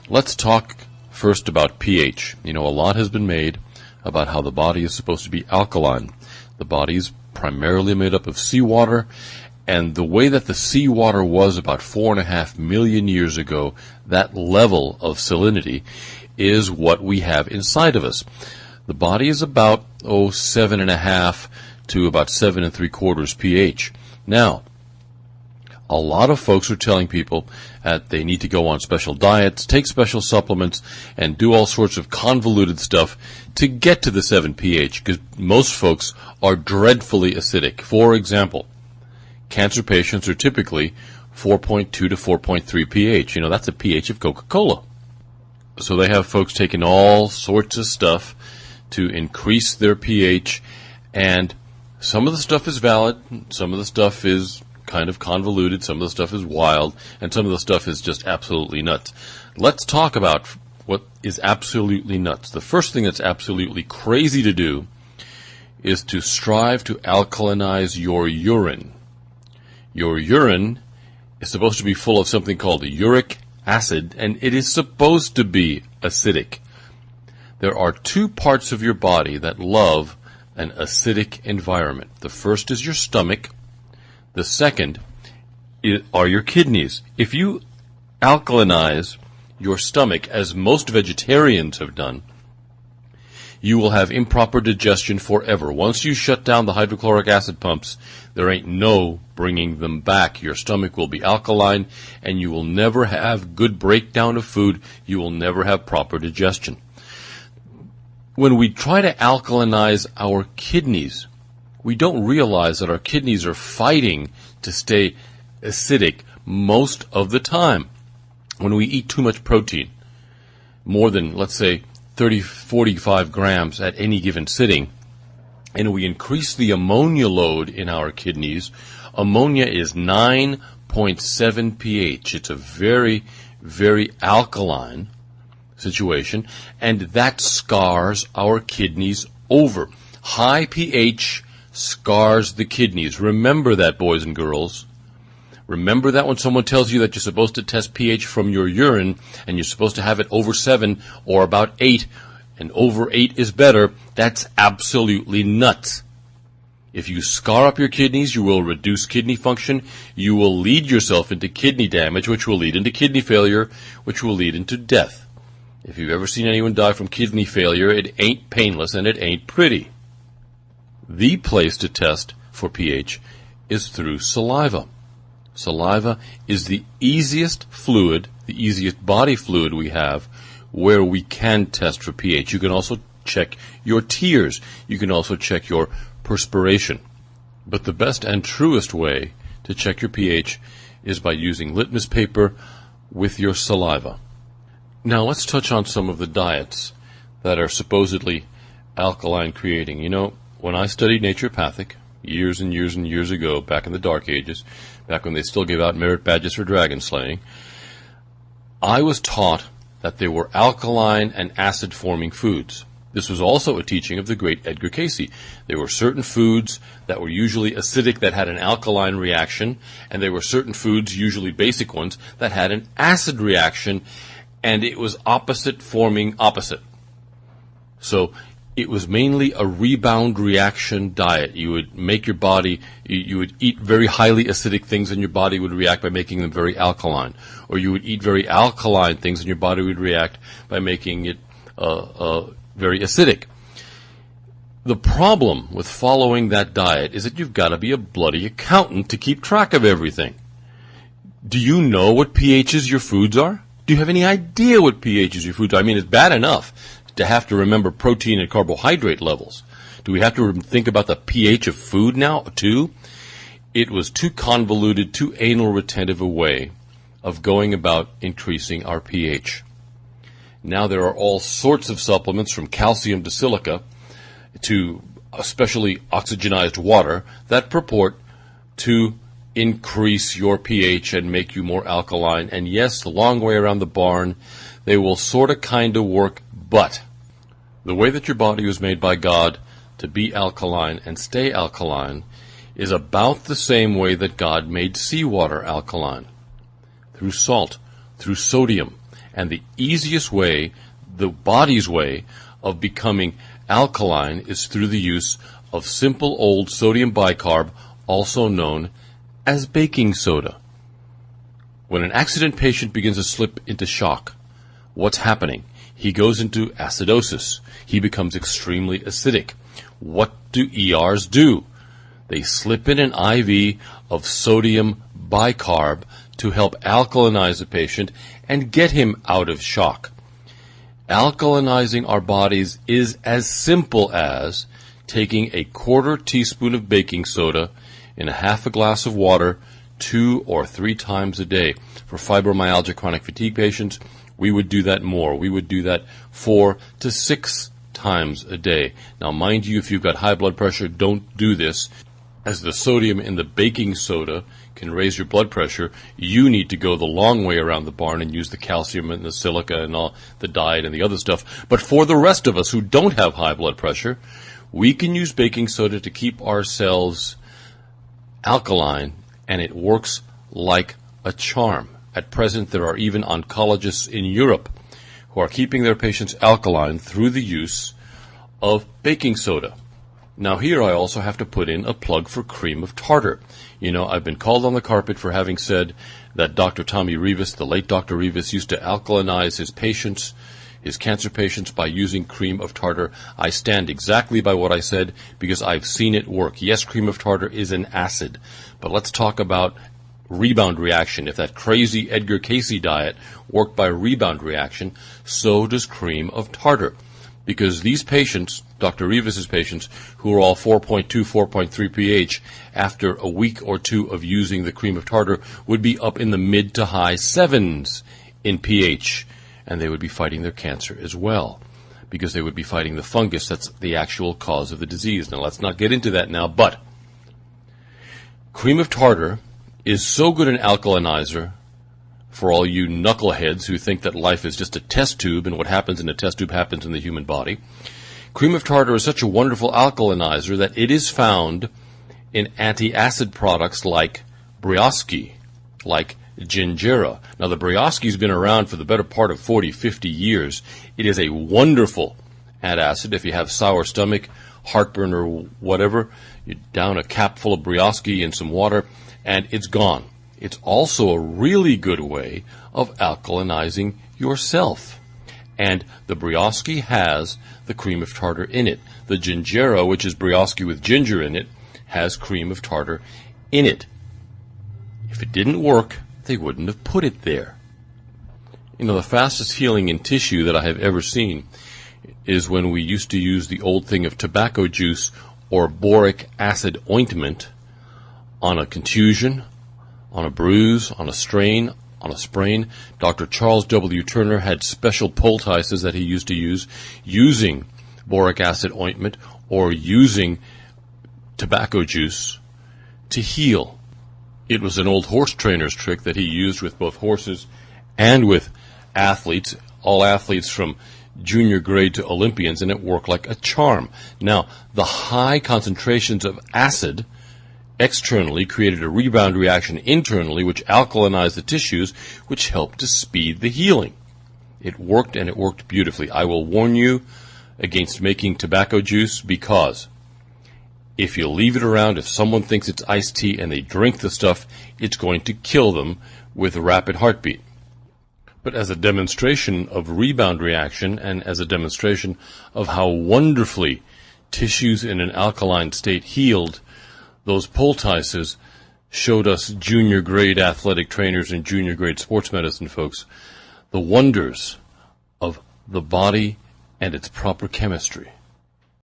Let's talk first about pH. A lot has been made about how the body is supposed to be alkaline. The body is primarily made up of seawater, and the way that the seawater was about 4.5 million years ago, that level of salinity is what we have inside of us. The body is about 7.5 to about 7.75 pH. Now, a lot of folks are telling people that they need to go on special diets, take special supplements, and do all sorts of convoluted stuff to get to the 7 pH, because most folks are dreadfully acidic. For example, cancer patients are typically 4.2 to 4.3 pH. That's a pH of Coca-Cola. So they have folks taking all sorts of stuff to increase their pH, and some of the stuff is valid, some of the stuff is kind of convoluted, some of the stuff is wild, and some of the stuff is just absolutely nuts. Let's talk about what is absolutely nuts. The first thing that's absolutely crazy to do is to strive to alkalinize your urine. Your urine is supposed to be full of something called uric acid, and it is supposed to be acidic. There are two parts of your body that love an acidic environment. The first is your stomach. The second are your kidneys. If you alkalinize your stomach, as most vegetarians have done, you will have improper digestion forever. Once you shut down the hydrochloric acid pumps, there ain't no bringing them back. Your stomach will be alkaline, and you will never have good breakdown of food. You will never have proper digestion. When we try to alkalinize our kidneys, we don't realize that our kidneys are fighting to stay acidic most of the time. When we eat too much protein, more than, let's say, 30, 45 grams at any given sitting, and we increase the ammonia load in our kidneys, ammonia is 9.7 pH. It's a very, very alkaline situation, and that scars our kidneys over. High pH scars the kidneys. Remember that, boys and girls. Remember that when someone tells you that you're supposed to test pH from your urine, and you're supposed to have it over 7 or about 8, and over 8 is better, that's absolutely nuts. If you scar up your kidneys, you will reduce kidney function. You will lead yourself into kidney damage, which will lead into kidney failure, which will lead into death. If you've ever seen anyone die from kidney failure, it ain't painless and it ain't pretty. The place to test for pH is through saliva. Saliva is the easiest fluid, the easiest body fluid we have where we can test for pH. You can also check your tears. You can also check your perspiration. But the best and truest way to check your pH is by using litmus paper with your saliva. Now let's touch on some of the diets that are supposedly alkaline creating. When I studied naturopathic years and years and years ago, back in the Dark Ages, back when they still gave out merit badges for dragon slaying, I was taught that there were alkaline and acid-forming foods. This was also a teaching of the great Edgar Cayce. There were certain foods that were usually acidic that had an alkaline reaction, and there were certain foods, usually basic ones, that had an acid reaction, and it was opposite forming opposite. So it was mainly a rebound reaction diet. You would make your body, you would eat very highly acidic things and your body would react by making them very alkaline. Or you would eat very alkaline things and your body would react by making it very acidic. The problem with following that diet is that you've got to be a bloody accountant to keep track of everything. Do you know what pHs your foods are? Do you have any idea what pHs your foods are? I mean, it's bad enough to have to remember protein and carbohydrate levels. Do we have to think about the pH of food now, too? It was too convoluted, too anal retentive a way of going about increasing our pH. Now there are all sorts of supplements, from calcium to silica to especially oxygenized water, that purport to increase your pH and make you more alkaline. And yes, the long way around the barn, they will sort of kind of work, but the way that your body was made by God to be alkaline and stay alkaline is about the same way that God made seawater alkaline, through salt, through sodium, And the easiest way, the body's way, of becoming alkaline is through the use of simple old sodium bicarb, also known as baking soda. When an accident patient begins to slip into shock, what's happening? He goes into acidosis. He becomes extremely acidic. What do ERs do? They slip in an IV of sodium bicarb to help alkalinize the patient and get him out of shock. Alkalinizing our bodies is as simple as taking a quarter teaspoon of baking soda in a half a glass of water 2 or 3 times a day. For fibromyalgia chronic fatigue patients, we would do that more. We would do that 4 to 6 times a day. Now, mind you, if you've got high blood pressure, don't do this. As the sodium in the baking soda can raise your blood pressure, you need to go the long way around the barn and use the calcium and the silica and all the diet and the other stuff. But for the rest of us who don't have high blood pressure, we can use baking soda to keep ourselves alkaline, and it works like a charm. At present, there are even oncologists in Europe who are keeping their patients alkaline through the use of baking soda. Now here I also have to put in a plug for cream of tartar. You know, I've been called on the carpet for having said that Dr. Tommy Rivas, the late Dr. Rivas, used to alkalinize his patients, his cancer patients, by using cream of tartar. I stand exactly by what I said because I've seen it work. Yes, cream of tartar is an acid, but let's talk about rebound reaction. If that crazy Edgar Cayce diet worked by rebound reaction, so does cream of tartar. Because these patients, Dr. Rivas' patients, who are all 4.2, 4.3 pH, after a week or two of using the cream of tartar, would be up in the mid to high 7s in pH. And they would be fighting their cancer as well, because they would be fighting the fungus that's the actual cause of the disease. Now, let's not get into that now, but cream of tartar is so good an alkalinizer for all you knuckleheads who think that life is just a test tube and what happens in a test tube happens in the human body. Cream of tartar is such a wonderful alkalinizer that it is found in anti-acid products like Briosky, like Gingera. Now, the Briosky's been around for the better part of 40, 50 years. It is a wonderful antacid. If you have sour stomach, heartburn, or whatever, you down a cap full of Briosky in some water, and it's gone. It's also a really good way of alkalinizing yourself. And the Briosky has the cream of tartar in it. The Gingera, which is Briosky with ginger in it, has cream of tartar in it. If it didn't work, they wouldn't have put it there. You know, the fastest healing in tissue that I have ever seen is when we used to use the old thing of tobacco juice or boric acid ointment on a contusion, on a bruise, on a strain, on a sprain. Dr. Charles W. Turner had special poultices that he used to use using boric acid ointment or using tobacco juice to heal. It was an old horse trainer's trick that he used with both horses and with athletes, all athletes from junior grade to Olympians, and it worked like a charm. Now, the high concentrations of acid externally created a rebound reaction internally, which alkalinized the tissues, which helped to speed the healing. It worked, and it worked beautifully. I will warn you against making tobacco juice, because if you leave it around, if someone thinks it's iced tea and they drink the stuff, it's going to kill them with a rapid heartbeat. But as a demonstration of rebound reaction and as a demonstration of how wonderfully tissues in an alkaline state healed, those poultices showed us junior grade athletic trainers and junior grade sports medicine folks the wonders of the body and its proper chemistry.